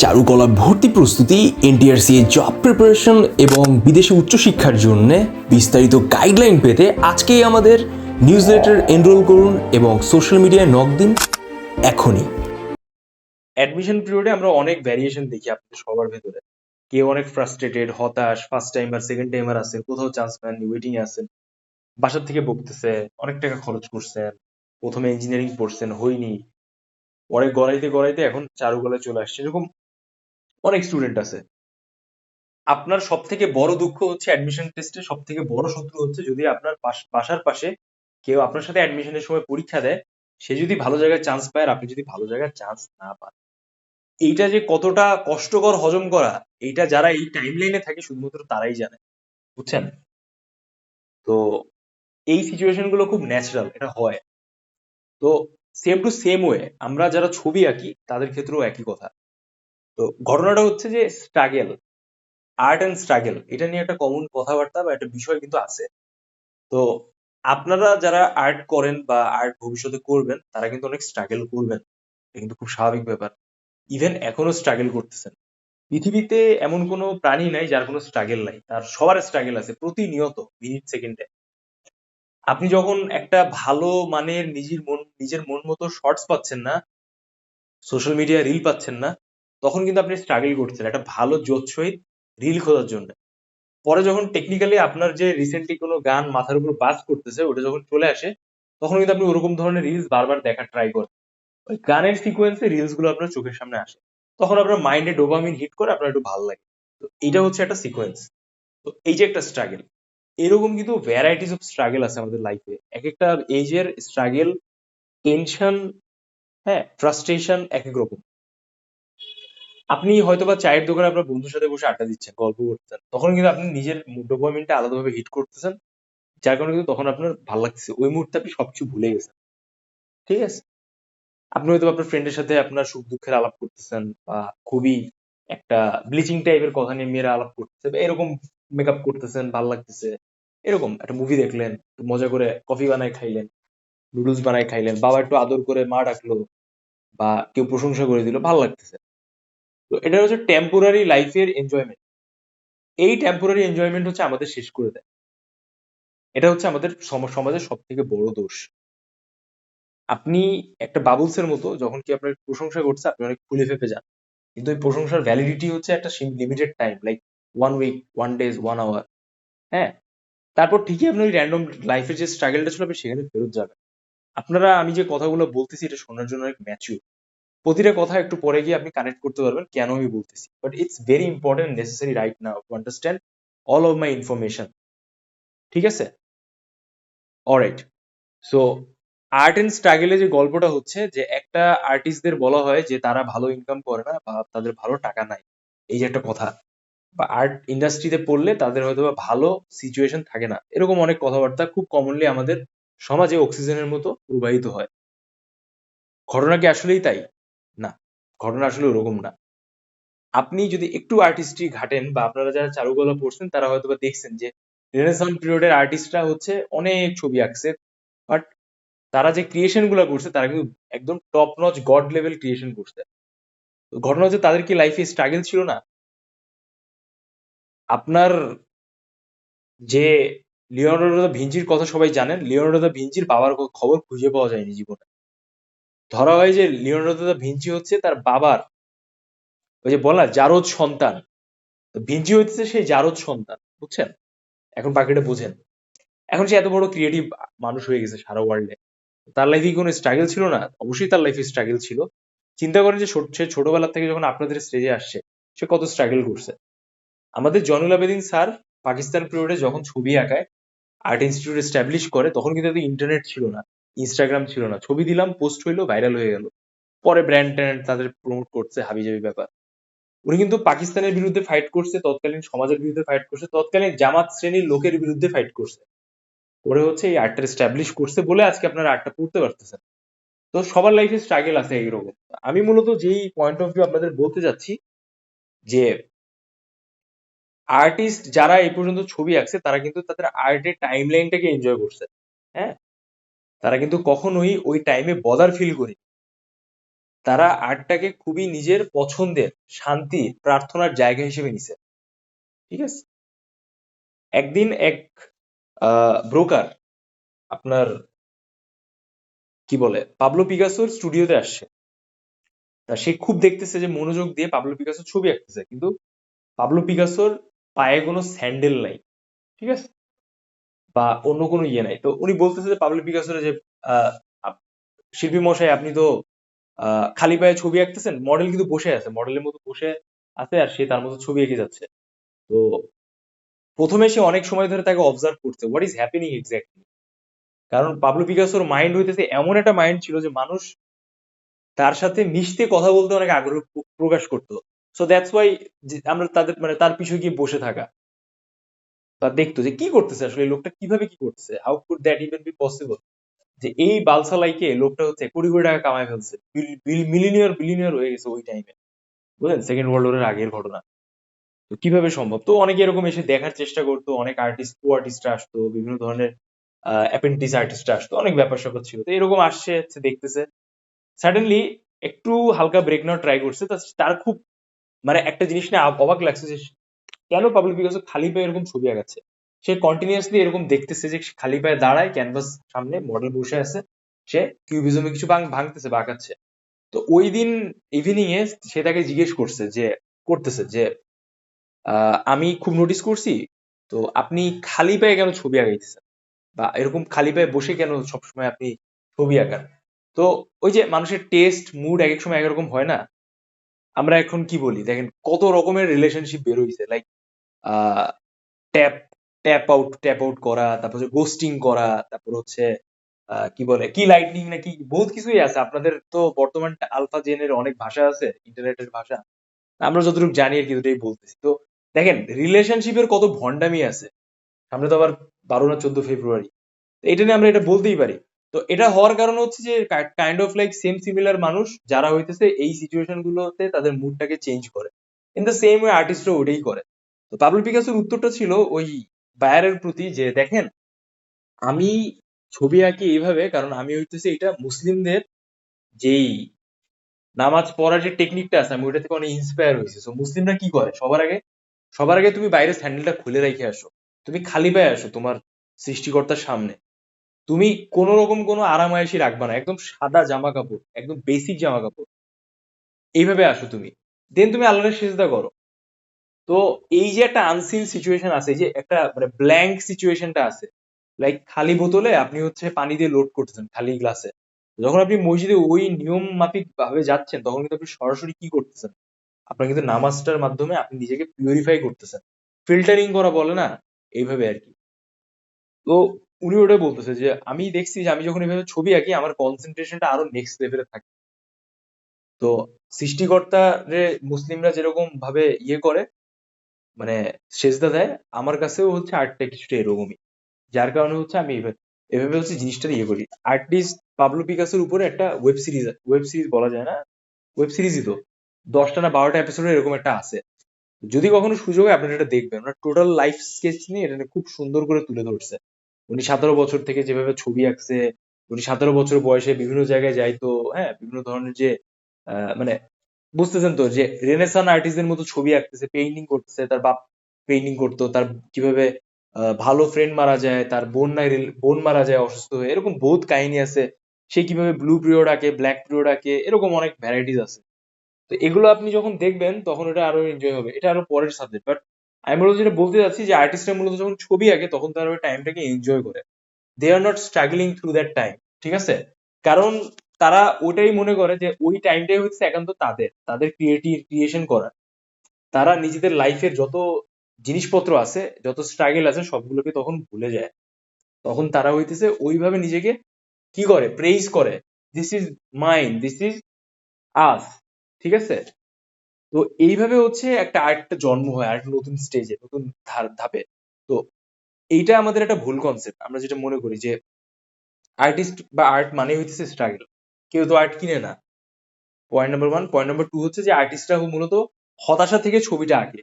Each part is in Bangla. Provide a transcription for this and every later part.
চারুকলা ভর্তি প্রস্তুতি, এনটিআরসি জব প্রিপারেশন এবং বিদেশে উচ্চশিক্ষার জন্য বিস্তারিত গাইডলাইন পেতে আজকেই আমাদের নিউজলেটার এনরোল করুন এবং সোশ্যাল মিডিয়ায় নক দিন এখনই। অ্যাডমিশন পিরিয়ডে আমরা অনেক ভ্যারিয়েশন দেখি আপনাদের সবার ভেতরে। কেউ অনেক ফ্রাস্ট্রেটেড, হতাশ, ফার্স্ট টাইমার, সেকেন্ড টাইমার আছে, কোথাও চান্স পাননি, ওয়েটিং এ আছেন, বাসার থেকে বকতেছে, অনেক টাকা খরচ করছেন, প্রথমে ইঞ্জিনিয়ারিং পড়ছেন, হয়নি, পরে গড়াইতে গড়াইতে এখন চারুকলায় চলে আসছে, এরকম অনেক স্টুডেন্ট আছে। আপনার সব থেকে বড় দুঃখ হচ্ছে অ্যাডমিশন টেস্টে সব থেকে বড় শত্রু হচ্ছে যদি আপনার বাসার পাশে কেউ আপনার সাথে অ্যাডমিশনের সময় পরীক্ষা দেয়, সে যদি ভালো জায়গায় চান্স পায় আর আপনি যদি ভালো জায়গায় চান্স না পান, এইটা যে কতটা কষ্টকর হজম করা, এইটা যারা এই টাইম লাইনে থাকে শুধুমাত্র তারাই জানে, বুঝছেন? তো এই সিচুয়েশন গুলো খুব ন্যাচারাল, এটা হয়। তো সেম টু সেম ওয়ে আমরা যারা ছবি আঁকি তাদের ক্ষেত্রেও একই কথা। তো ঘটনাটা হচ্ছে যে স্ট্রাগেল, আর্ট অ্যান্ড স্ট্রাগেল, এটা নিয়ে একটা কমন কথাবার্তা বা একটা বিষয় কিন্তু আছে। তো আপনারা যারা আর্ট করেন বা আর্ট ভবিষ্যতে করবেন তারা কিন্তু অনেক স্ট্রাগল করবেন, এটা কিন্তু খুব স্বাভাবিক ব্যাপার। ইভেন এখনো স্ট্রাগল করতেছেন। পৃথিবীতে এমন কোনো প্রাণী নাই যার কোনো স্ট্রাগল নাই, তার সবার স্ট্রাগল আছে প্রতিনিয়ত, মিনিট সেকেন্ডে। আপনি যখন একটা ভালো মানের নিজের মন মতো শর্টস পাচ্ছেন না, সোশ্যাল মিডিয়া রিল পাচ্ছেন না, তখন কিন্তু আপনি স্ট্রাগল করছেন একটা ভালো জোৎসহিত রিল খোঁজার জন্য। পরে যখন টেকনিক্যালি আপনার যে রিসেন্টলি কোনো গান মাথার উপর বাজ করতেছে ওটা যখন চলে আসে, তখন কিন্তু আপনি ওরকম ধরনের রিলস বারবার দেখার ট্রাই করেন। ওই গানের সিকোয়েন্সে রিলস গুলো আপনার চোখের সামনে আসে, তখন আপনার মাইন্ডে ডোপামিন হিট করে, আপনার একটু ভালো লাগে। তো এটা হচ্ছে একটা সিকোয়েন্স। তো এই যে একটা স্ট্রাগল, এরকম কিন্তু ভ্যারাইটিস অফ স্ট্রাগল আছে আমাদের লাইফে। এক একটা এজের স্ট্রাগল, টেনশন, হ্যাঁ, ফ্রাস্ট্রেশন এক এক রকম। আপনি হয়তোবা চায়ের দোকানে আপনার বন্ধুর সাথে বসে আড্ডা দিচ্ছেন, গল্প করতেছেন, তখন কিন্তু আপনি নিজের ডোপামিনটা আলাদাভাবে হিট করতেছেন, যার কারণে কিন্তু তখন আপনার ভালো লাগতেছে, ওই মুহূর্তে আপনি সবকিছু ভুলে গেছেন। ঠিক আছে? আপনি হয়তো আপনার ফ্রেন্ডের সাথে আপনার সুখ দুঃখের আলাপ করতেছেন, বা খুবই একটা ব্লিচিং টাইপের কথা নিয়ে মেয়েরা আলাপ করতেছে, বা এরকম মেকআপ করতেছেন, ভালো লাগতেছে, এরকম একটা মুভি দেখলেন, একটু মজা করে কফি বানায় খাইলেন, নুডলস বানায় খাইলেন, বাবা একটু আদর করে মা ডাকলো, বা কেউ প্রশংসা করে দিল, ভালো লাগতেছে। তো এটা হচ্ছে টেম্পোরারি লাইফের এনজয়মেন্ট। এই টেম্পোরারি এনজয়মেন্ট হচ্ছে আমাদের শেষ করে দেয়। এটা হচ্ছে আমাদের সমাজের সব থেকে বড় দোষ। আপনি একটা বাবলসের মতো, যখন কি আপনার প্রশংসা করছে আপনি অনেক ফুলে ফেপে যান, কিন্তু এই প্রশংসার ভ্যালিডিটি হচ্ছে একটা limited time, like 1 week, 1 days, 1 hour. হ্যাঁ, তারপর ঠিকই আপনি ওই র্যান্ডম লাইফের যে স্ট্রাগলটা ছিল আপনি সেখানে ফেরত যাবেন। আপনারা, আমি যে কথাগুলো বলতেছি এটা শোনার জন্য অনেক ম্যাচিউর, প্রতিটা কথা একটু পরে গিয়ে আপনি কানেক্ট করতে পারবেন কেন আমি বলতেছি, but it's very important, necessary right now to understand all of my information. ঠিক আছে? অলরাইট। সো আর্ট এন্ড স্ট্রাগলে যে গল্পটা হচ্ছে যে একটা আর্টিস্টদের বলা হয় যে তারা ভালো ইনকাম করে না বা তাদের ভালো টাকা নাই, এই যে একটা কথা, বা আর্ট ইন্ডাস্ট্রিতে পড়লে তাদের হয়তো বা ভালো সিচুয়েশন থাকে না, এরকম অনেক কথাবার্তা খুব কমনলি আমাদের সমাজে অক্সিজেনের মতো প্রবাহিত হয়। ঘটনা কি আসলেই তাই? না, ঘটনা আসলে ওরকম না। আপনি যদি একটু আর্টিস্ট্রি ঘাটেন, বা আপনারা যারা চারুকলা পড়ছেন তারা হয়তো বা দেখছেন যে রেনেসাঁ পিরিয়ডের আর্টিস্টরা হচ্ছে অনেক ছবি আঁকছে, বাট তারা যে ক্রিয়েশন গুলা করছে তারা কিন্তু একদম top notch god level creation করছে। তো ঘটনা হচ্ছে তাদের কি লাইফে স্ট্রাগল ছিল না? আপনার যে লিওনার্দো দা ভিঞ্চির কথা সবাই জানেন, লিওনার্দো দা ভিঞ্চির বাবার খবর খুঁজে পাওয়া যায়নি জীবনে। ধরা হয় যে লিওনার্দো দা ভিঞ্চি হচ্ছে তার বাবার, ওই যে বলা জারজ সন্তান, তো ভিঞ্চি হচ্ছে সেই জারজ সন্তান, বুঝছেন? এখন বাকিটা বুঝেন। এখন সে এত বড় ক্রিয়েটিভ মানুষ হয়ে গেছে সারা ওয়ার্ল্ডে, তার লাইফে কোনো স্ট্রাগল ছিল না? অবশ্যই তার লাইফে স্ট্রাগল ছিল। চিন্তা করেন যে সে ছোটবেলা থেকে যখন আপনাদের স্টেজে আসছে সে কত স্ট্রাগল করছে। আমাদের জয়নুল আবেদিন স্যার পাকিস্তান পিরিয়ডে যখন ছবি আঁকায়, আর্ট ইনস্টিটিউট এস্টাবলিশ করে, তখন কিন্তু এত ইন্টারনেট ছিল না, ইনস্টাগ্রাম ছিল না, ছবি দিলাম পোস্ট হইলো ভাইরাল হয়ে গেল, পরে ব্র্যান্ড ট্যান্ড তাদের প্রমোট করছে, হাবিজাবি ব্যাপার। উনি কিন্তু পাকিস্তানের বিরুদ্ধে ফাইট করছে, তৎকালীন সমাজের বিরুদ্ধে ফাইট করছে, তৎকালীন জামাত শ্রেণীর লোকের বিরুদ্ধে ফাইট করছে, করে হচ্ছে এই আর্টটা এস্টাবলিশ করছে বলে আজকে আপনারা আর্টটা পড়তে পারতেছেন। তো সবার লাইফে স্ট্রাগল আছে এইরকম। আমি মূলত যেই পয়েন্ট অফ ভিউ আপনাদের বলতে যাচ্ছি, যে আর্টিস্ট যারা এই পর্যন্ত ছবি আঁকছে তারা কিন্তু তাদের আর্টের টাইম লাইনটাকে এনজয় করছে। হ্যাঁ, তারা কিন্তু কখনোই ওই টাইমে বদার ফিল করেনি। তারা আর্টটাকে খুবই নিজের পছন্দের, শান্তির, প্রার্থনার জায়গা হিসেবে নিছে। ঠিক আছে? একদিন এক ব্রোকার আপনার কি বলে পাবলো পিকাসোর স্টুডিওতে আসছে। তা সে খুব দেখতেছে যে মনোযোগ দিয়ে পাবলো পিকাসোর ছবি আঁকতেছে, কিন্তু পাবলো পিকাসোর পায়ে কোনো স্যান্ডেল নাই। ঠিক আছে? বা অন্য কোনো ইয়ে নাই। তো উনি বলতেছে যে পাবলো পিকাসোর যে আহ, আপ- শিল্পী মশাই, আপনি তো খালি পায়ে ছবি আঁকতেছেন, মডেল কিন্তু বসে আছে, মডেলের মতো বসে আছে আর সে তার মতো ছবি এঁকে যাচ্ছে। তো প্রথমে সে অনেক সময় ধরে তাকে অবজার্ভ করছে হোয়াট ইজ হ্যাপেনিং এক্স্যাক্টলি। কারণ পাবলো পিকাসোর মাইন্ড হইতেছে এমন একটা মাইন্ড ছিল যে মানুষ তার সাথে মিশতে, কথা বলতে অনেক আগ্রহ প্রকাশ করতো। সো দ্যাটস ওয়াই আমরা তাদের মানে তার পিছনে গিয়ে বসে থাকা বা দেখতো যে কি করতেছে আসলে এই লোকটা, কিভাবে কি করতেছে, how could that even be possible, যে এই বালসালাইকে লোকটা হচ্ছে কোটি কোটি টাকা কামায় ফেলছে, মিলিনিয়ার বিলিনিয়ার হয়ে গেছে ওই টাইমে। বুঝলেন, সেকেন্ড ওয়ার্ল্ড ওয়ারের আগের ঘটনা। তো কিভাবে সম্ভব? তো অনেকে এরকম এসে দেখার চেষ্টা করতো, অনেক আর্টিস্ট, কো আর্টিস্টরা আসতো, বিভিন্ন ধরনের অ্যাপ্রেন্টিস আর্টিস্টরা আসতো, অনেক ব্যাপার স্যাপার ছিল। তো এরকম আসছে হচ্ছে, দেখতেছে, সাডেনলি একটু হালকা ব্রেক নেওয়ার ট্রাই করছে। তার খুব মানে একটা জিনিস নিয়ে অবাক লাগছে যে কেন পাবলিক পিকাসো খালি পায়ে এরকম ছবি আঁকাচ্ছে। সে কন্টিনিউয়াসলি এরকম দেখতেছে যে সে খালি পায়ে দাঁড়ায়, ক্যানভাস সামনে মডেল বসে আছে, সে কিউবিজমে কিছু ভাঙতেছে বা আঁকাচ্ছে। তো ওই দিন ইভিনিং এ সে তাকে জিজ্ঞেস করছে যে করতেছে যে আমি খুব নোটিস করছি, তো আপনি খালি পায়ে কেন ছবি আঁকাইতেছেন, বা এরকম খালি পায়ে বসে কেন সবসময় আপনি ছবি আঁকান। তো ওই যে মানুষের টেস্ট মুড এক এক সময় একরকম হয় না। আমরা এখন কি বলি দেখেন, কত রকমের রিলেশনশিপ বের হইছে, লাইক ট্যাপ ট্যাপ আউট করা, তারপর হচ্ছে গোস্টিং করা, তারপর হচ্ছে কি বলে কি লাইটনিং নাকি বহুত কিছুই আছে। আপনাদের তো বর্তমান আলফা জেনের অনেক ভাষা আছে, ইন্টারনেটের ভাষা, আমরা যতটুকু জানি আর কি দুটোই বলতেছি। তো দেখেন রিলেশনশিপের কত ভন্ডামি আছে। সামনে তো আবার 12 না 14 ফেব্রুয়ারি, তো এটা নিয়ে আমরা এটা বলতেই পারি। তো এটা হওয়ার কারণ হচ্ছে যে kind of like same similar মানুষ যারা হইতেছে এই সিচুয়েশন গুলোতে তাদের মুডটাকে চেঞ্জ করে, ইন দ্য সেম ওয়ে আর্টিস্টরা ওটাই করে। তো পাবলো পিকাসোর উত্তরটা ছিল ওই বায়ারের প্রতি যে দেখেন, আমি ছবি আঁকি এইভাবে কারণ আমি হইতেছে এটা মুসলিমদের যেই নামাজ পড়ার যে টেকনিকটা আছে আমি ওইটা থেকে অনেক ইন্সপায়ার হয়েছি। তো মুসলিমরা কি করে, সবার আগে তুমি বাইরের স্যান্ডেলটা খুলে রেখে আসো, তুমি খালি পায়ে আসো তোমার সৃষ্টিকর্তার সামনে, তুমি কোন রকম কোনো আরামায়েশি রাখবা না, একদম সাদা জামা কাপড়, একদম বেসিক জামা কাপড়, এইভাবে আসো তুমি, দেন তুমি আল্লাহর সিজদা করো। তো এই যে একটা আনসিন সিচুয়েশন আছে, এই যে একটা মানে ব্ল্যাঙ্ক সিচুয়েশনটা আছে, লাইক খালি বোতলে আপনি হচ্ছে পানি দিয়ে লোড করতেছেন খালি গ্লাসে, যখন আপনি মসজিদে ওই নিয়ম মাফিক ভাবে যাচ্ছেন তখন কিন্তু আপনি সরাসরি কি করতেছেন, আপনার কিন্তু নামাজটার মাধ্যমে আপনি নিজেকে পিউরিফাই করতেছেন, ফিল্টারিং করা বলে না, এইভাবে আর কি। তো উনি ওটাই বলতেছে যে আমি দেখছি যে আমি যখন এভাবে ছবি আঁকি আমার কনসেন্ট্রেশনটা আরো নেক্সট লেভেলে থাকে। তো সৃষ্টিকর্তা রে মুসলিমরা যেরকম ভাবে ইয়ে করে, মানে সেজদা দেয়, আমার কাছেও হচ্ছে আর্টটা কিছুটা এরকমই। যার কারণে হচ্ছে আমি এভাবে এভাবে হচ্ছে জিনিসটা ইয়ে করি। আর্টিস্ট পাবলো পিকাসোর উপরে একটা ওয়েব সিরিজ বলা যায় না, ওয়েব সিরিজই তো, 10টা না 12টা এপিসোডের এরকম একটা আছে। যদি কখনো সুযোগ হয় আপনারা এটা দেখবেন, ওনার টোটাল লাইফ স্কেচ নিয়ে এটা খুব সুন্দর করে তুলে ধরছে। উনি 17 বছর থেকে যেভাবে ছবি আঁকছে, উনি 17 বছর বয়সে বিভিন্ন জায়গায় যাইতো, হ্যাঁ, বিভিন্ন ধরনের যে মানে বুঝতেছেন তো যে রেনেসান আর্টিস্টদের মতো ছবি আঁকতেছে, পেইন্টিং করতেছে, তার বাপ পেইন্টিং করতো, তার কিভাবে ভালো ফ্রেন্ড মারা যায়, তার বোন মারা যায় অসুস্থ হয়ে, এরকম বহুত কাহিনী আছে। সে কিভাবে ব্লু পিরিয়ড আঁকে, ব্ল্যাক পিরিয়ড আঁকে, এরকম অনেক ভ্যারাইটিস আছে। তো এগুলো আপনি যখন দেখবেন তখন এটা আরো এনজয় হবে, এটা আরো পরের সাবজেক্ট। বাট আমি মূলত যেটা বলতে চাচ্ছি যে আর্টিস্টরা মূলত যখন ছবি আঁকে তখন তারা ওই টাইমটাকে এনজয় করে, they are not struggling through that time. ঠিক আছে? কারণ তারা ওটাই মনে করে যে ওই টাইমটাই হচ্ছে একান্ত তাদের তাদের ক্রিয়েশন করার। তারা নিজেদের লাইফের যত জিনিসপত্র আছে, যত স্ট্রাগল আছে সবগুলোকে তখন ভুলে যায়। তখন তারা হইতেছে ওইভাবে নিজেকে কি করে, প্রেইজ করে, this is mine, this is us. ঠিক আছে? তো এইভাবে হচ্ছে একটা আরেকটা জন্ম হয়, আরেকটা নতুন স্টেজে, নতুন ধাপে। তো এইটা আমাদের একটা ভুল কনসেপ্ট, আমরা যেটা মনে করি যে আর্টিস্ট বা আর্ট মানে হইতেছে স্ট্রাগল। কেউ তো আর্ট কিনে না, পয়েন্ট নাম্বার 1। পয়েন্ট নাম্বার 2 হচ্ছে যে আর্টিস্টরা মূলত হতাশা থেকে ছবিটা আঁকে,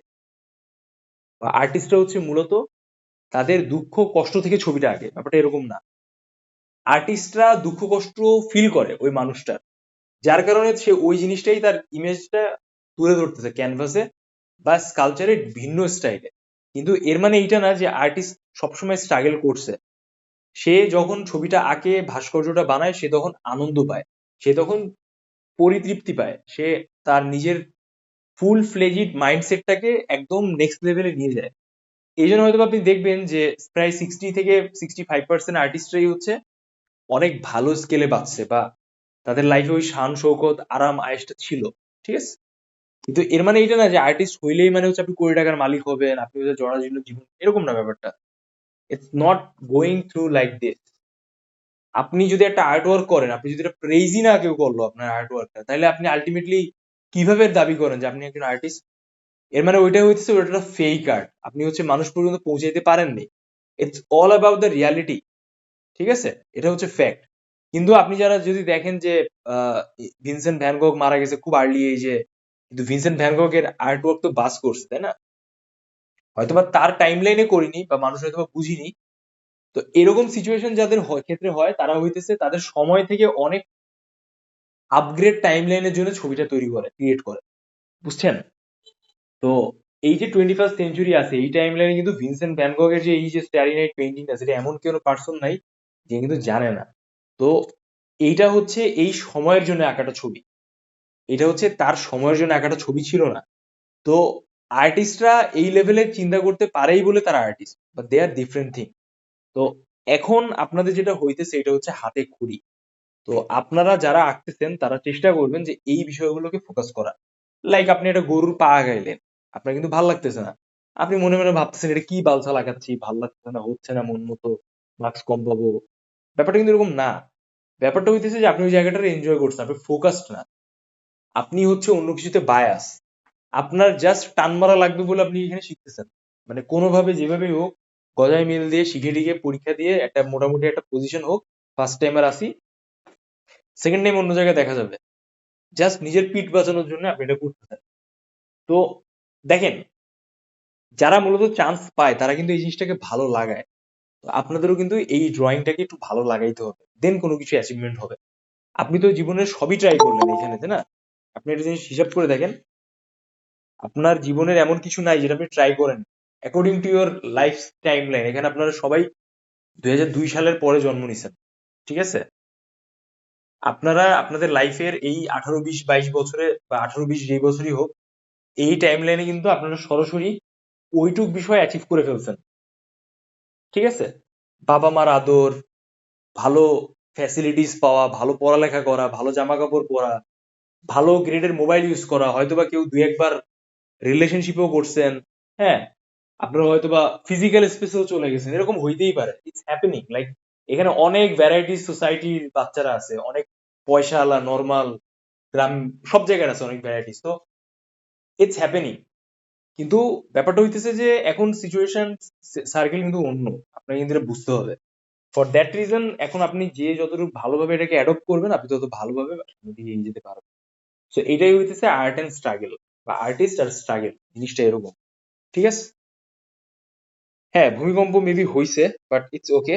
বা আর্টিস্টরা হচ্ছে মূলত তাদের দুঃখ কষ্ট থেকে ছবিটা আঁকে, ব্যাপারটা এরকম না। আর্টিস্টরা দুঃখ কষ্ট ফিল করে ওই মানুষটার, যার কারণে সে ওই জিনিসটাই তার ইমেজটা তুলে ধরতেছে ক্যানভাসে বা স্কালচারে ভিন্ন স্টাইলে। কিন্তু এর মানে এইটা না যে আর্টিস্ট সবসময় স্ট্রাগল করছে। সে যখন ছবিটা আঁকে, ভাস্কর্যটা বানায়, সে তখন আনন্দ পায়, সে তখন পরিতৃপ্তি পায়, সে তার নিজের ফুল ফ্লেজিড মাইন্ডসেটটাকে একদম নেক্সট লেভেলে নিয়ে যায়। এই জন্য হয়তো আপনি দেখবেন যে প্রায় 60 থেকে 65% আর্টিস্টরাই হচ্ছে অনেক ভালো স্কেলে বাঁচছে, বা তাদের লাইফে ওই শান শৌকত আরাম আয়েশটা ছিল। ঠিক আছে, কিন্তু এর মানে এটা না যে আর্টিস্ট হইলেই মানে হচ্ছে আপনি কোটি টাকার মালিক হবেন, আপনি হচ্ছে জরাজীর্ণ জীবন, এরকম না ব্যাপারটা। It's not going through like this. আপনি যদি একটা আর্ট ওয়ার্ক করেন, আপনি যদি একটা প্রেইজই না কেউ করলো আপনার আর্ট ওয়ার্কটা, তাহলে আপনি আলটিমেটলি কিভাবে দাবি করেন যে আপনি একজন আর্টিস্ট? এর মানে ওইটা হচ্ছে ওটা ফেক আর্ট, আপনি হচ্ছে মানুষ পর্যন্ত পৌঁছাইতে পারেননি। It's all about the reality. ঠিক আছে, এটা হচ্ছে ফ্যাক্ট। কিন্তু আপনি যারা যদি দেখেন যে ভিনসেন্ট ভ্যান গগ মারা গেছে খুব আর্লি এজে, কিন্তু ভিনসেন্ট ভ্যান গগের আর্ট ওয়ার্ক তো বাস করছে, তাই না? হয়তোবা তার টাইম লাইনে করিনি বা মানুষ হয়তোবা বুঝিনি। তো এরকম সিচুয়েশন যাদের ক্ষেত্রে হয়, তারা হইতেছে তাদের সময় থেকে অনেক আপগ্রেড টাইম লাইনের জন্য ছবিটা তৈরি করে, ক্রিয়েট করে। বুঝছেন? তো এই যে 21st সেঞ্চুরি আছে, এই টাইম লাইনে কিন্তু ভিনসেন্ট ভ্যান গগের যে এই যে স্টারি নাইট পেইন্টিংটা, সেটা এমন কোনো পার্সন নাই যে কিন্তু জানে না। তো এইটা হচ্ছে এই সময়ের জন্য আঁকাটা ছবি, এটা হচ্ছে তার সময়ের জন্য আঁকাটা ছবি ছিল না। তো আর্টিস্টরা এই লেভেলের চিন্তা করতে পারেই বলে তারা artist, but they are different thing. তো এখন আপনাদের যেটা হইতেছে এটা হচ্ছে হাতে খড়ি। তো আপনারা যারা আঁকতেছেন তারা চেষ্টা করবেন যে এই বিষয়গুলোকে ফোকাস করা। লাইক আপনি একটা গরুর পা আগাইলেন, আপনার কিন্তু ভাল লাগতেছে না, আপনি মনে মনে ভাবতেছেন এটা কি বালছা লাগাচ্ছি, ভাল লাগতেছে না, হচ্ছে না মন মতো, মার্কস কম পাবো। ব্যাপারটা কিন্তু এরকম না। ব্যাপারটা হইতেছে যে আপনি ওই জায়গাটা এনজয় করছেন, আপনি ফোকাসড না, আপনি হচ্ছে অন্য কিছুতে বায়াস। আপনার জাস্ট টান মারা লাগবে বলে আপনি এখানে শিখতেছেন, মানে কোনোভাবে যেভাবেই হোক গজায় মিল দিয়ে শিখে টিকে পরীক্ষা দিয়ে একটা মোটামুটি একটা পজিশন হোক, ফার্স্ট টাইমার আসি, সেকেন্ড টাইম অন্য জায়গায় দেখা যাবে। জাস্ট নিজের পিঠ বাঁচানোর জন্য আপনি এটা করতেছেন। তো দেখেন, যারা মূলত চান্স পায় তারা কিন্তু এই জিনিসটাকে ভালো লাগায়। তো আপনাদেরও কিন্তু এই ড্রয়িংটাকে একটু ভালো লাগাইতে হবে, দেন কোনো কিছু অ্যাচিভমেন্ট হবে। আপনি তো জীবনের সবই ট্রাই করলেন এখানে, তাই না? আপনি একটা জিনিস হিসাব করে দেখেন, আপনার জীবনের এমন কিছু নাই যেটা আপনি ট্রাই করেন। According to your life time line, এখানে আপনারা সবাই 2002 সালের পরে জন্ম নিছেন। ঠিক আছে, আপনারা আপনাদের লাইফের এই 18, 20, 22 বছরে বা 18, 20 যেই বছরই হোক, এই টাইম লাইনে কিন্তু আপনারা সরাসরি ওইটুক বিষয় অ্যাচিভ করে ফেলছেন। ঠিক আছে, বাবা মার আদর, ভালো ফ্যাসিলিটিস পাওয়া, ভালো পড়ালেখা করা, ভালো জামা কাপড় পরা, ভালো গ্রেডের মোবাইল ইউজ করা, হয়তোবা কেউ দুই একবার রিলেশনশিপও করছেন। হ্যাঁ, আপনারা হয়তোবা ফিজিক্যাল স্পেসেও চলে গেছেন, এরকম হইতেই পারে, ইটস হ্যাপেনিং। লাইক এখানে অনেক ভ্যারাইটিস সোসাইটির বাচ্চারা আছে, অনেক পয়সাওয়ালা, নর্মাল, গ্রাম, সব জায়গায় আছে অনেক ভ্যারাইটিস। তো ইটস হ্যাপেনিং। কিন্তু ব্যাপারটা হইতেছে যে এখন সিচুয়েশন সার্কেল কিন্তু অন্য, আপনাকে কিন্তু এটা বুঝতে হবে। ফর দ্যাট রিজন এখন আপনি যে যতটুকু ভালোভাবে এটাকে অ্যাডপ্ট করবেন, আপনি তত ভালোভাবে সামনের দিকে এগিয়ে যেতে পারবেন। সো এটাই হইতেছে আর্ট এন্ড স্ট্রাগল, বা আর্টিস্ট আর স্ট্রাগল জিনিসটা এরকম। ঠিক আছে, হ্যাঁ ভূমিকম্প মেবি হইছে, বাট ইটস ওকে।